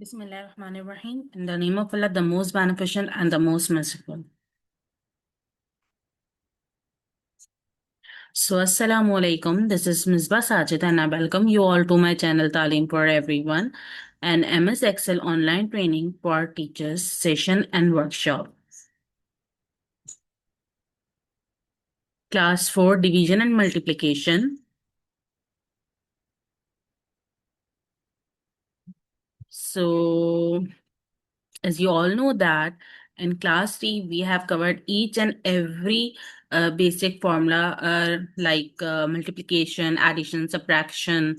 Bismillahirrahmanirrahim. In the name of Allah, the most beneficent and the most merciful. So, Assalamu alaikum. This is Misbah Sajid, and I welcome you all to my channel Talim for Everyone, an MS Excel online training for teachers session and workshop. Class 4 Division and Multiplication. So, as you all know that in class 3 we have covered each and every basic formula like multiplication, addition, subtraction,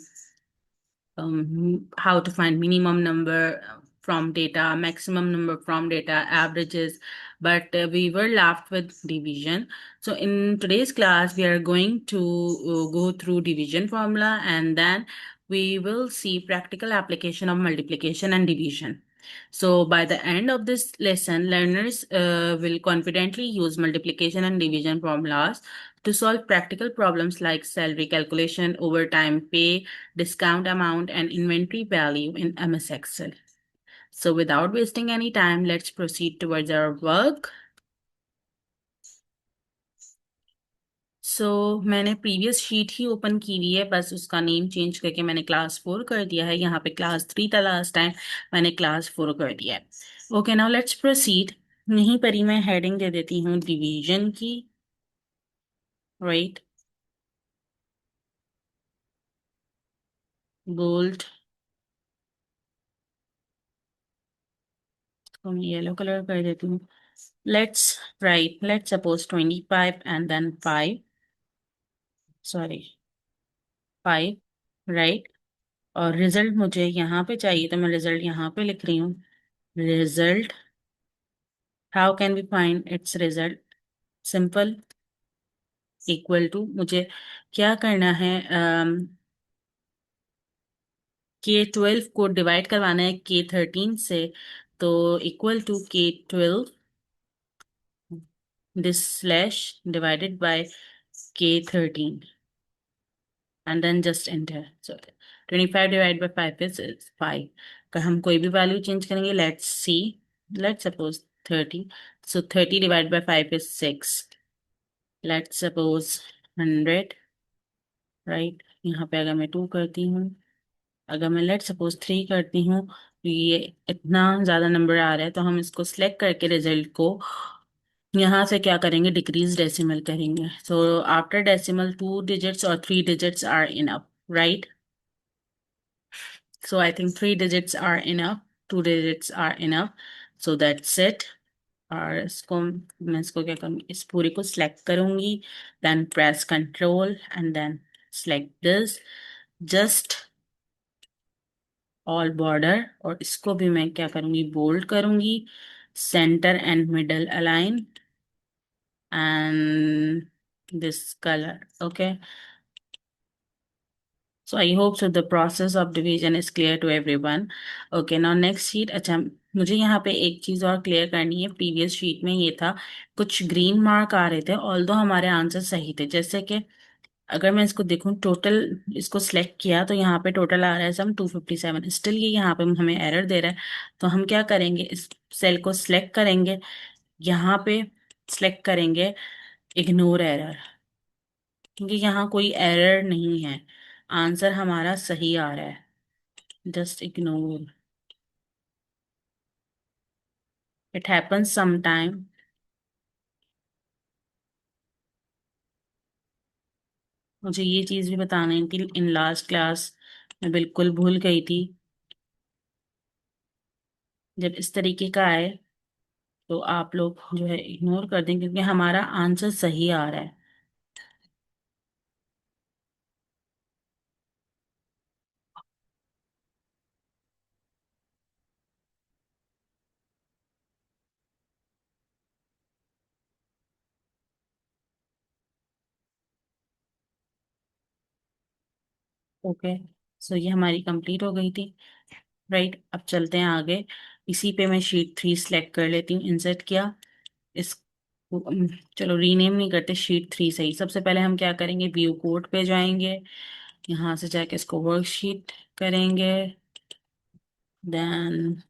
how to find minimum number from data, maximum number from data, averages, but we were left with division. So in today's class, we are going to go through division formula, and then we will see practical application of multiplication and division. So by the end of this lesson, learners will confidently use multiplication and division formulas to solve practical problems like salary calculation, overtime pay, discount amount, and inventory value in MS Excel. So without wasting any time, let's proceed towards our work. सो मैंने previous sheet ही open की हुई है, बस उसका name change करके मैंने class 4 कर दिया है। यहाँ पे क्लास 3 था लास्ट टाइम, मैंने क्लास 4 कर दिया है। Okay, now let's proceed. यहीं पर ही मैं हेडिंग दे देती हूँ डिवीजन की, राइट, बोल्ड, तो मैं येलो कलर कर देती हूँ। Let's write, let's suppose 25 and then 5, sorry 5, right. और रिजल्ट मुझे यहाँ पे चाहिए, तो मैं रिजल्ट यहाँ पे लिख रही हूँ। Result, how can we find its result? Simple, equal to, मुझे क्या करना है, K12 को डिवाइड करवाना है K13 से, तो equal to K12 this slash divided by K13 and then just enter. So 25 divided by 5 is 5. अगर हम कोई भी वैल्यू चेंज करेंगे, let's see, let's suppose 30. So 30 divided by 5 is 6. Let's suppose 100, right? यहाँ पे अगर मैं 2 करती हूँ, अगर मैं लेट सपोज 3 करती हूँ, तो ये इतना ज्यादा नंबर आ रहा है, तो हम इसको सिलेक्ट करके रिजल्ट को यहाँ से क्या करेंगे, डिक्रीज डेसिमल करेंगे। सो आफ्टर डेसिमल 2 डिजिट्स और 3 digits are enough, right? So I think 3 digits are enough, 2 digits are enough. So that's it. और इसको मैं इसको क्या करूँगी, इस पूरी को सिलेक्ट करूँगी, then press control and then select this, just all border, और इसको भी मैं क्या करूँगी, बोल्ड करूँगी, centre and middle align and this colour, okay. So I hope so the process of division is clear to everyone. Okay, now next sheet. अच्छा, मुझे यहाँ पे एक चीज और क्लियर करनी है। प्रीवियस शीट में ये था, कुछ ग्रीन मार्क आ रहे थे, ऑल्दो हमारे आंसर सही थे। जैसे कि अगर मैं इसको देखूं, टोटल इसको सिलेक्ट किया तो यहाँ पे टोटल आ रहा है सम 257, स्टिल ये यहाँ पे हमें एरर दे रहा है। तो हम क्या करेंगे, इस सेल को सिलेक्ट करेंगे, यहाँ पे सिलेक्ट करेंगे इग्नोर एरर, क्योंकि यहाँ कोई एरर नहीं है, आंसर हमारा सही आ रहा है। Just ignore. It happens sometime. मुझे ये चीज भी बतानी थी, इन लास्ट क्लास मैं बिल्कुल भूल गई थी। जब इस तरीके का आए तो आप लोग जो है इग्नोर कर दें, क्योंकि हमारा आंसर सही आ रहा है। ओके, सो ये हमारी कंप्लीट हो गई थी, राइट। अब चलते हैं आगे। इसी पे मैं शीट 3 सेलेक्ट कर लेती हूँ, इंसर्ट किया इस, चलो रीनेम नहीं करते, शीट 3 सही। सबसे पहले हम क्या करेंगे, व्यू कोड पे जाएंगे, यहाँ से जाके इसको वर्कशीट करेंगे, then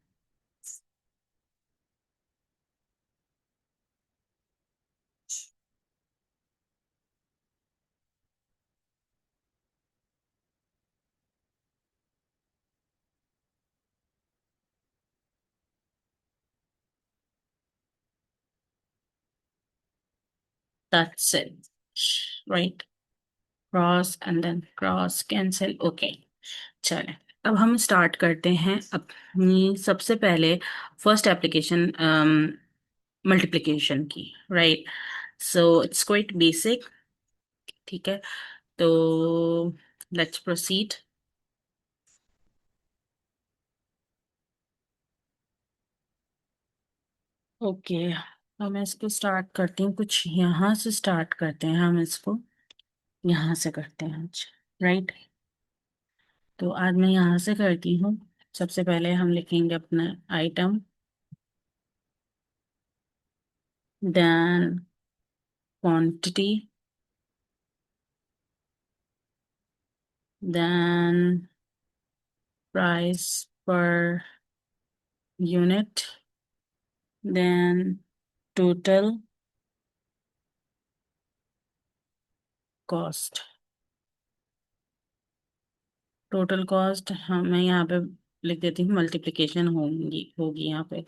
that's it, right? Cross and then cross cancel, okay. चलें, अब हम स्टार्ट करते हैं अपनी सबसे पहले फर्स्ट एप्लीकेशन मल्टीप्लिकेशन की, right? So it's quite basic, ठीक है? तो लेट्स प्रोसीड। ओके, तो मैं इसको स्टार्ट करती हूँ, कुछ यहाँ से स्टार्ट करते हैं हम इसको, यहाँ से करते हैं आज, राइट? तो आज मैं यहाँ से करती हूँ। सबसे पहले हम लिखेंगे अपना item, then quantity, then price per unit, then total cost। Total cost हम मैं यहाँ पे लिख देती हूँ, मल्टीप्लिकेशन होगी होगी यहाँ पे।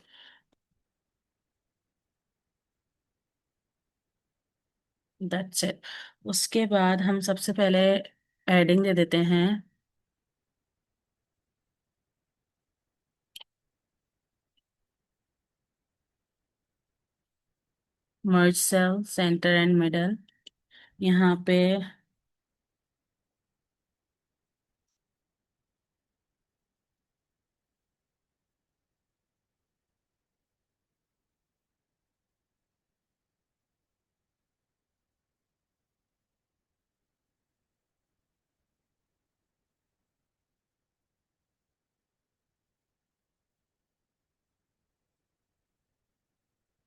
That's it. उसके बाद हम सबसे पहले एडिंग दे देते हैं। Merge cell centre and middle, यहाँ पे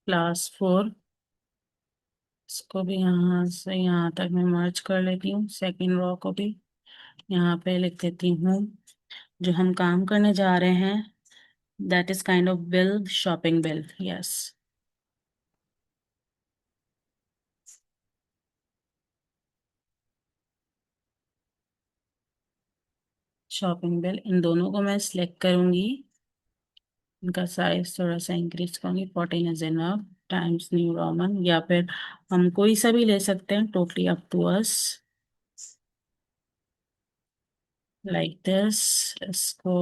क्लास 4, इसको भी यहाँ से यहाँ तक मैं मर्ज कर लेती हूँ, सेकेंड रो को भी यहाँ पे लिख देती हूँ। जो हम काम करने जा रहे हैं, that is kind of bill, shopping bill, yes. Shopping bill, इन दोनों को मैं सिलेक्ट करूंगी, इनका साइज थोड़ा सा इंक्रीज करूंगी, 14 is enough, times new Roman, या फिर हम कोई सा भी ले सकते हैं, totally up to us, like this. इसको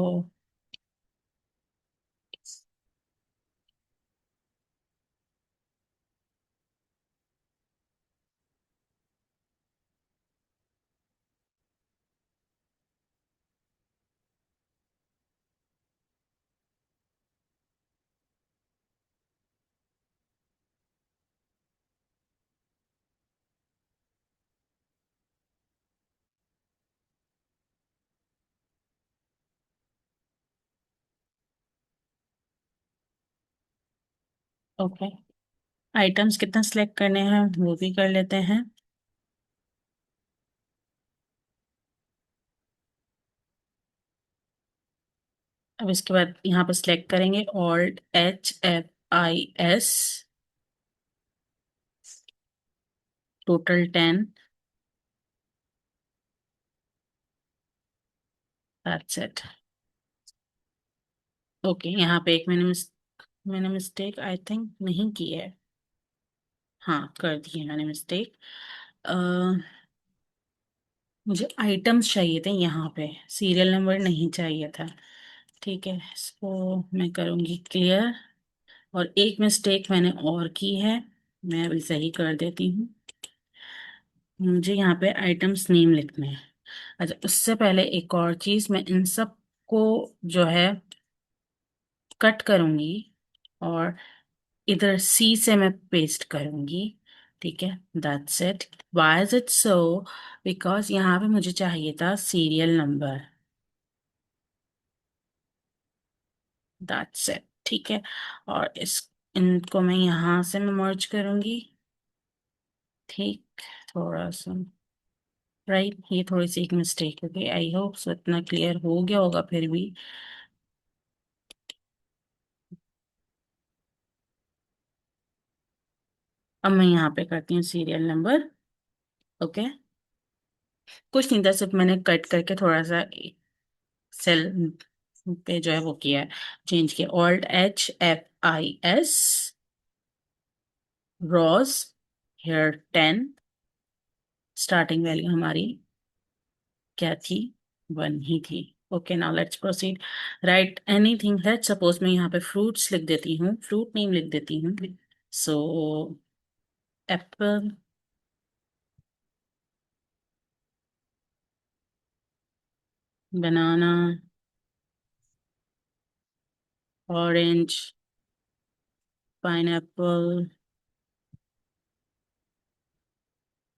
ओके, आइटम्स कितना सिलेक्ट करने हैं वो भी कर लेते हैं। अब इसके बाद यहाँ पर सिलेक्ट करेंगे Alt HFIS, total 10, that's it. Okay, यहाँ पे एक मैंने मिस्टेक आई थिंक नहीं की है। हाँ, कर दी है मैंने मिस्टेक। मुझे आइटम्स चाहिए थे, यहाँ पे सीरियल नंबर नहीं चाहिए था। ठीक है, इसको मैं करूँगी क्लियर। और एक मिस्टेक मैंने और की है, मैं अभी सही कर देती हूँ। मुझे यहाँ पे आइटम्स नेम लिखने हैं। अच्छा, उससे पहले एक और चीज़, मैं इन सब को जो है कट करूँगी और इधर सी से मैं पेस्ट करूंगी, ठीक है? That's it. Why is it so? Because यहाँ पे मुझे चाहिए था सीरियल नंबर, दैट्स इट, ठीक है? और इस इनको मैं यहाँ से मैं मर्ज करूंगी, ठीक? थोड़ा सा, राइट, ये थोड़ी सी एक मिस्टेक हो गई, आई होप सो इतना क्लियर हो गया होगा फिर भी। अब मैं यहाँ पे करती हूँ सीरियल नंबर। ओके, कुछ नहीं था, सिर्फ मैंने कट करके थोड़ा सा सेल पे जो है वो किया है, चेंज किया। AltHFIS, rows, here 10, starting value हमारी क्या थी, 1 ही थी। Okay, now let's proceed. Right anything, let's suppose मैं यहाँ पे फ्रूट्स लिख देती हूँ, फ्रूट नेम लिख देती हूँ। So apple, banana, orange, pineapple,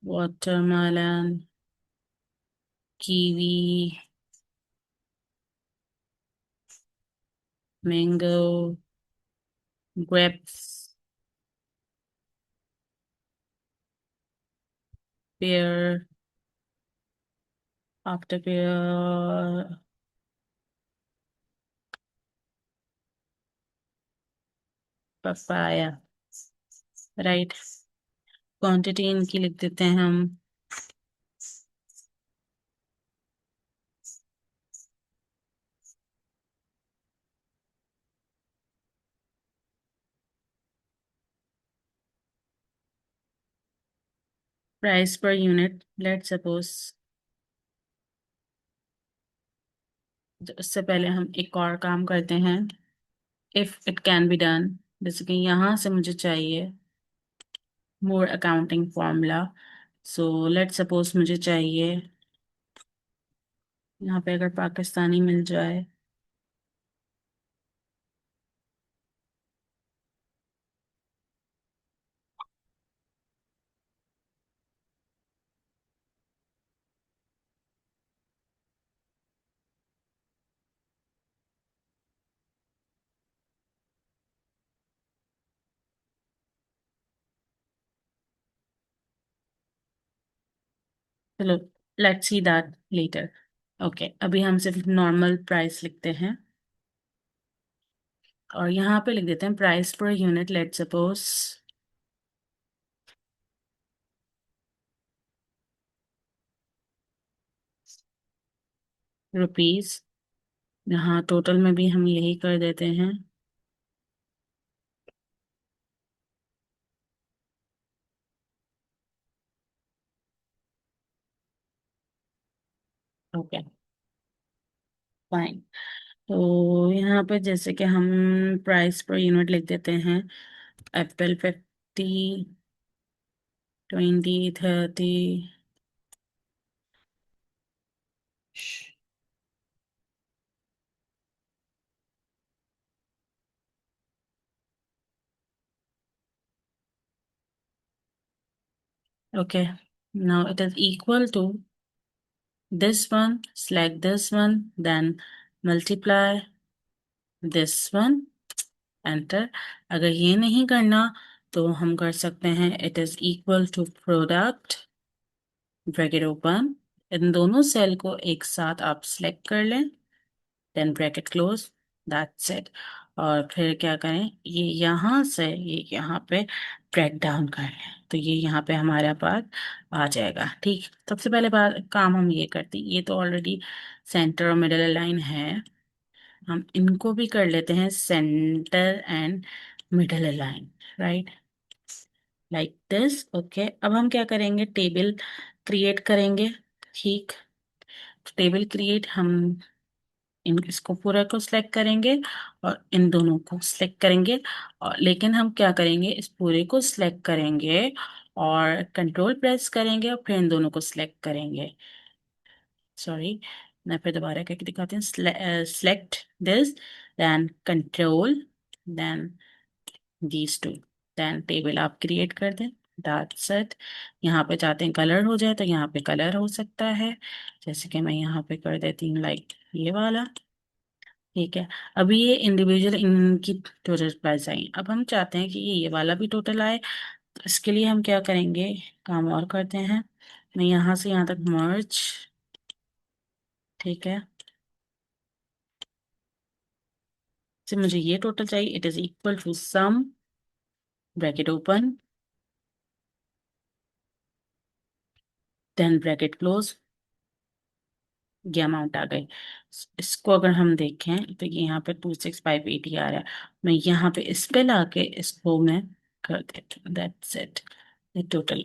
watermelon, kiwi, mango, grapes, pear, after pear, papaya। Right, quantity इनकी लिख देते हैं हम। Price per unit, let suppose, उससे पहले हम एक और काम करते हैं, if it can be done. जैसे कि यहाँ से मुझे चाहिए more accounting formula. So let suppose मुझे चाहिए यहाँ पे अगर पाकिस्तानी मिल जाए। चलो, let's see that letter. Okay, अभी हम सिर्फ नॉर्मल प्राइस लिखते हैं और यहाँ पे लिख देते हैं price per unit, let suppose rupees. यहाँ टोटल में भी हम यही कर देते हैं। Okay, fine. तो यहाँ पे जैसे कि हम प्राइस पर यूनिट लिख देते हैं, Apple 50, 20, 30। Okay, now it is equal to this one, select this one, then multiply this one, enter। अगर ये नहीं करना तो हम कर सकते हैं, it is equal to product, bracket open, इन दोनों सेल को एक साथ आप सिलेक्ट कर लें, then bracket close, that's it. और फिर क्या करें, ये यहाँ से ये यहाँ पे ब्रेक डाउन कर लें, तो ये यहाँ पे हमारे पास आ जाएगा। ठीक, सबसे पहले बात काम हम ये करते हैं, ये तो ऑलरेडी सेंटर और मिडल लाइन है, हम इनको भी कर लेते हैं centre and middle line, right, like this. Okay, अब हम क्या करेंगे, टेबल क्रिएट करेंगे। ठीक, टेबल क्रिएट, हम इन इसको पूरा को सिलेक्ट करेंगे और इन दोनों को सिलेक्ट करेंगे, और लेकिन हम क्या करेंगे, इस पूरे को सिलेक्ट करेंगे और कंट्रोल प्रेस करेंगे और फिर इन दोनों को सिलेक्ट करेंगे। सॉरी, मैं फिर दोबारा करके दिखाती हूँ। Select this, then control, then these two, then table आप क्रिएट कर दें, दैट्स इट। यहाँ पे चाहते हैं कलर हो जाए तो यहाँ पे कलर हो सकता है, जैसे कि मैं यहाँ पे कर देती हूँ लाइक ये वाला। ठीक है, अभी ये इंडिविजुअल इनकी टोटल प्राइस आई, अब हम चाहते हैं कि ये वाला भी टोटल आए, तो इसके लिए हम क्या करेंगे, काम और करते हैं, मैं यहाँ से यहाँ तक मर्ज। ठीक है, तो मुझे ये टोटल चाहिए, it is equal to sum, bracket open, then bracket close, ये अमाउंट आ गई। इसको अगर हम देखें तो ये यहाँ पे 26,580 आ रहा है। मैं यहाँ पे इस पे लाके इसको मैं कर देती हूँ, that's it, the total.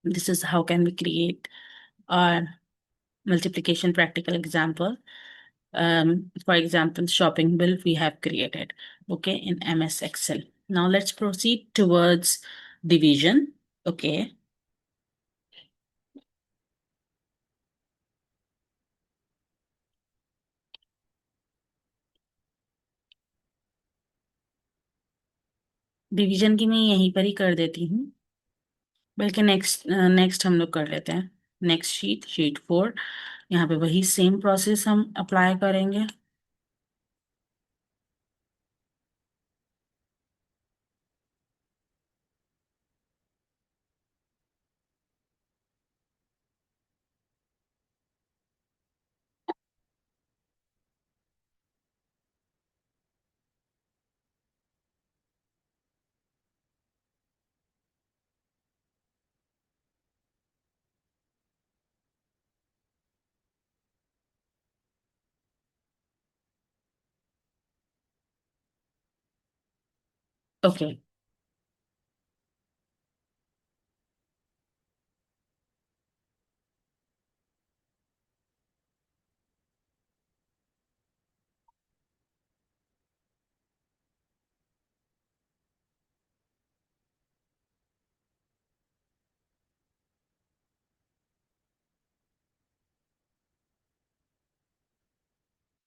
This is how can we create our multiplication practical example. For example, shopping bill we have created, okay, in MS Excel. Now let's proceed towards division. Okay, division की मैं यहीं पर ही कर देती हूँ, बल्कि next next हम लोग कर लेते हैं। नेक्स्ट शीट 4, यहाँ पे वही सेम प्रोसेस हम अप्लाई करेंगे। Okay,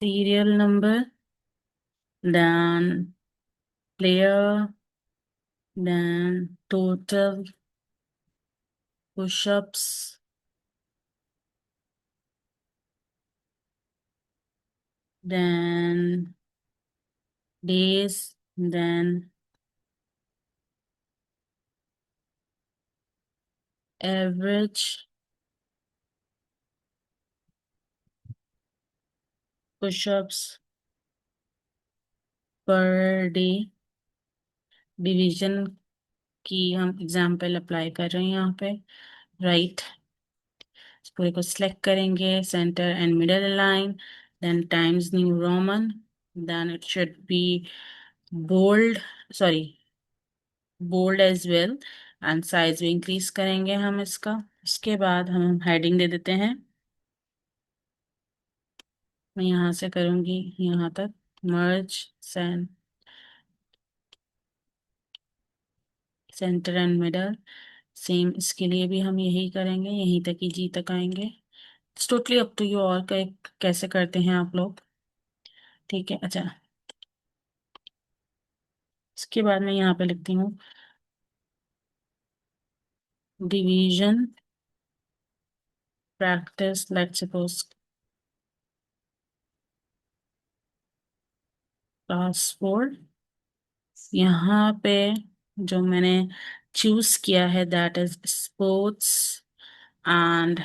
serial number, then player, then total push-ups, then days, then average push-ups per day. Division की हम एग्जाम्पल अप्लाई कर रहे हैं यहाँ पे, राइट। इस पूरे को सिलेक्ट करेंगे, centre and middle align, then times new Roman, then it should be bold, sorry bold as well, and size भी इंक्रीज करेंगे हम इसका। इसके बाद हम हेडिंग दे देते हैं। मैं यहाँ से करूँगी यहाँ तक, मर्ज सेंटर एंड मिडल, सेम इसके लिए भी हम यही करेंगे, यहीं तक ही जी तक आएंगे। It's totally up to you, और कैसे करते हैं आप लोग, ठीक है। अच्छा, इसके बाद मैं यहाँ पे लिखती हूँ division practice, let's suppose class 4। यहाँ पे जो मैंने चूज किया है that is sports and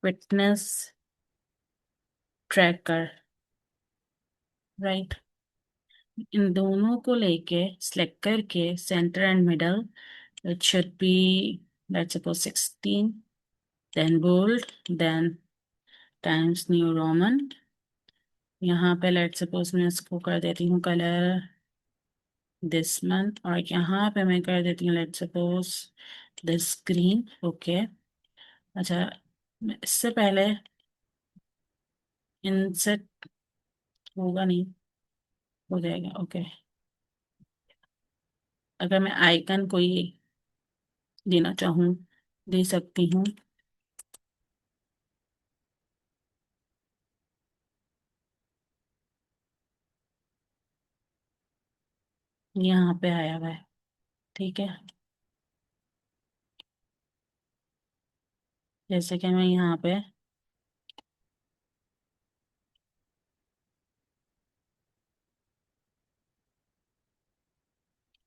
fitness tracker, right. इन दोनों को लेके सिलेक्ट करके centre and middle, it should be, let's suppose 16, then bold, then times new roman। यहाँ पे let's suppose मैं इसको कर देती हूँ कलर this month, और यहाँ पे मैं कर देती हूँ let's suppose this green, okay. अच्छा, इससे पहले इनसे होगा नहीं, हो जाएगा, ओके। अगर मैं आइकन कोई देना चाहूँ, दे सकती हूँ। यहाँ पे आया हुआ है, ठीक है। जैसे कि मैं यहाँ पे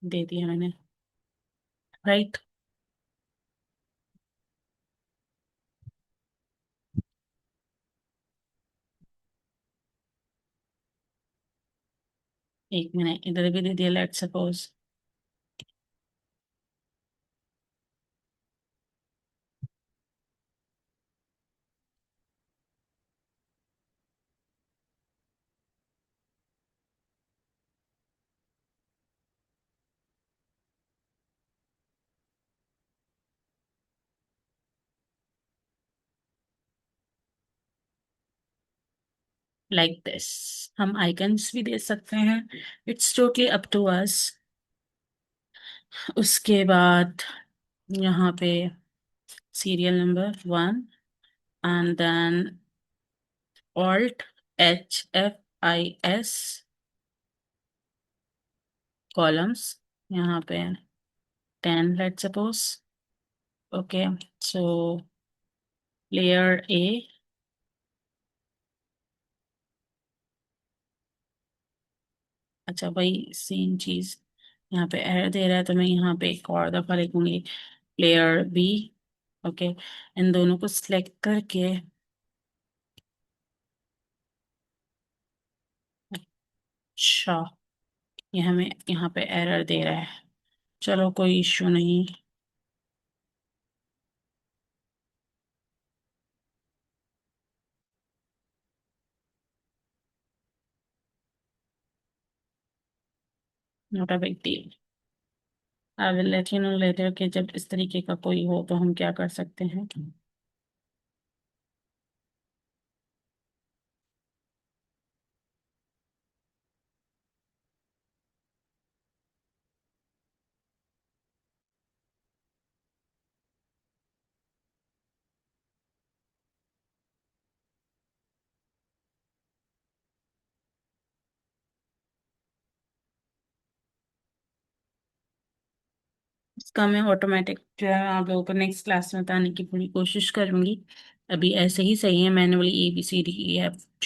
दे दिया मैंने, राइट। एक मैंने इधर भी दे दिया, लेट्स सपोज लाइक दिस। हम आइकन्स भी दे सकते हैं, it's totally up to us. उसके बाद यहाँ पे serial number 1 and then Alt HFIS columns, यहाँ पे 10 let suppose. Okay, so layer A, अच्छा वही सेम चीज यहाँ पे एरर दे रहा है, तो मैं यहाँ पे एक और दफा लिखूंगी लेयर बी। ओके, इन दोनों को सिलेक्ट करके, अच्छा ये हमें यहाँ पे एरर दे रहा है, चलो कोई इश्यू नहीं। Not a big deal, I will let you know later कि जब इस तरीके का कोई हो तो हम क्या कर सकते हैं। इसका मैं ऑटोमेटिक जो है आप लोगों को नेक्स्ट क्लास में बताने की पूरी कोशिश करूंगी। अभी ऐसे ही सही है, मैनुअली ABCDEFGH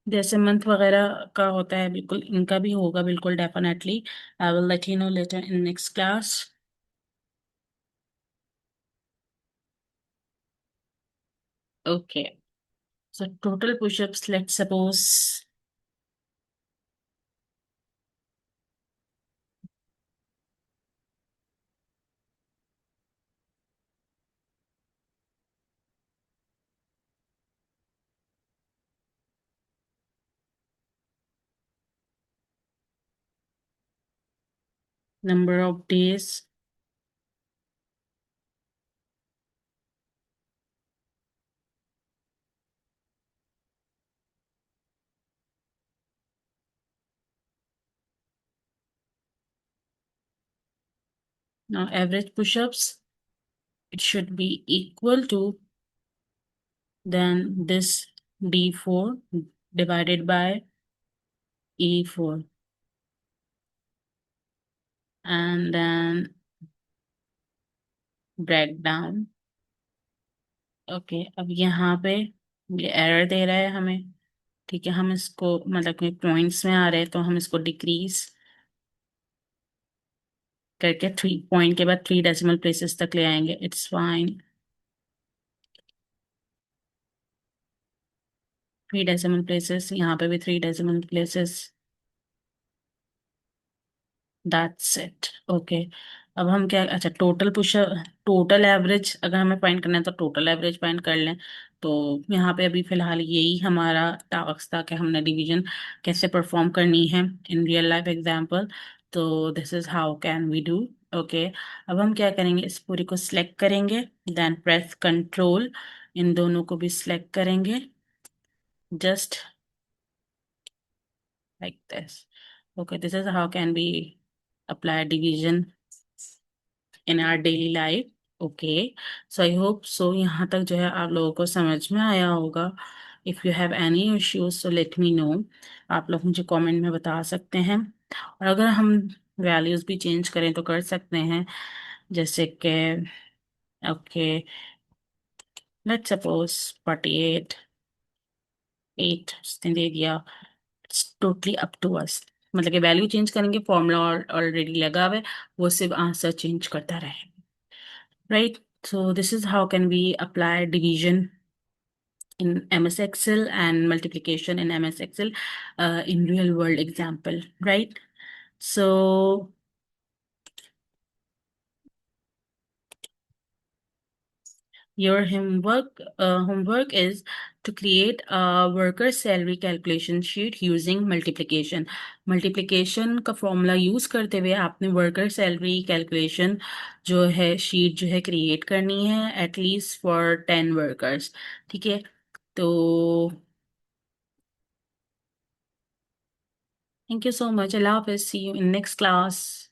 जैसे मंथ वगैरह का होता है, बिल्कुल इनका भी होगा, बिल्कुल definitely. I will let you know later in next class. Okay, so total pushups let's suppose number of days, now average push-ups, it should be equal to then this D4 divided by E4, and then break down। Okay, अब यहाँ पे ये error दे रहा है हमें, ठीक है, हम इसको मतलब कि पॉइंट्स में आ रहे हैं तो हम इसको डिक्रीज करके 3 पॉइंट के बाद 3 डेसिमल प्लेसेस तक ले आएंगे, इट्स फाइन। 3 डेसिमल प्लेसेस, यहाँ पे भी 3 decimal places, that's it. Okay, अब हम क्या, अच्छा टोटल पुश, टोटल एवरेज अगर हमें फाइंड करना है तो टोटल एवरेज फाइंड कर लें। तो यहाँ पे अभी फिलहाल यही हमारा टास्क था कि हमने डिवीजन कैसे परफॉर्म करनी है इन रियल लाइफ एग्जांपल। तो this is how can we do. Okay, अब हम क्या करेंगे, इस पूरी को सिलेक्ट करेंगे, देन प्रेस कंट्रोल, इन दोनों को भी सिलेक्ट करेंगे, just like this. Okay, this is how can we apply division in our daily life. Okay, so I hope so यहाँ तक जो है आप लोगों को समझ में आया होगा। If you have any issues so let me know, आप लोग मुझे कमेंट में बता सकते हैं। और अगर हम वैल्यूज भी चेंज करें तो कर सकते हैं, जैसे कि ओके लेट्स सपोज 48 दे दिया, it's totally up to us. मतलब कि वैल्यू चेंज करेंगे, फॉर्मूला ऑलरेडी लगा हुआ है, वो सिर्फ आंसर चेंज करता रहे, right. So this is how can we apply division in MS Excel and multiplication in MS Excel in real world example, right? So your homework is to create a worker salary calculation sheet using multiplication. Multiplication का formula use करते हुए आपने worker salary calculation जो है sheet जो है create करनी है एटलीस्ट फॉर 10 वर्कर्स। ठीक है, तो थैंक यू सो मच, अल्लाह हाफिज, see you in next class.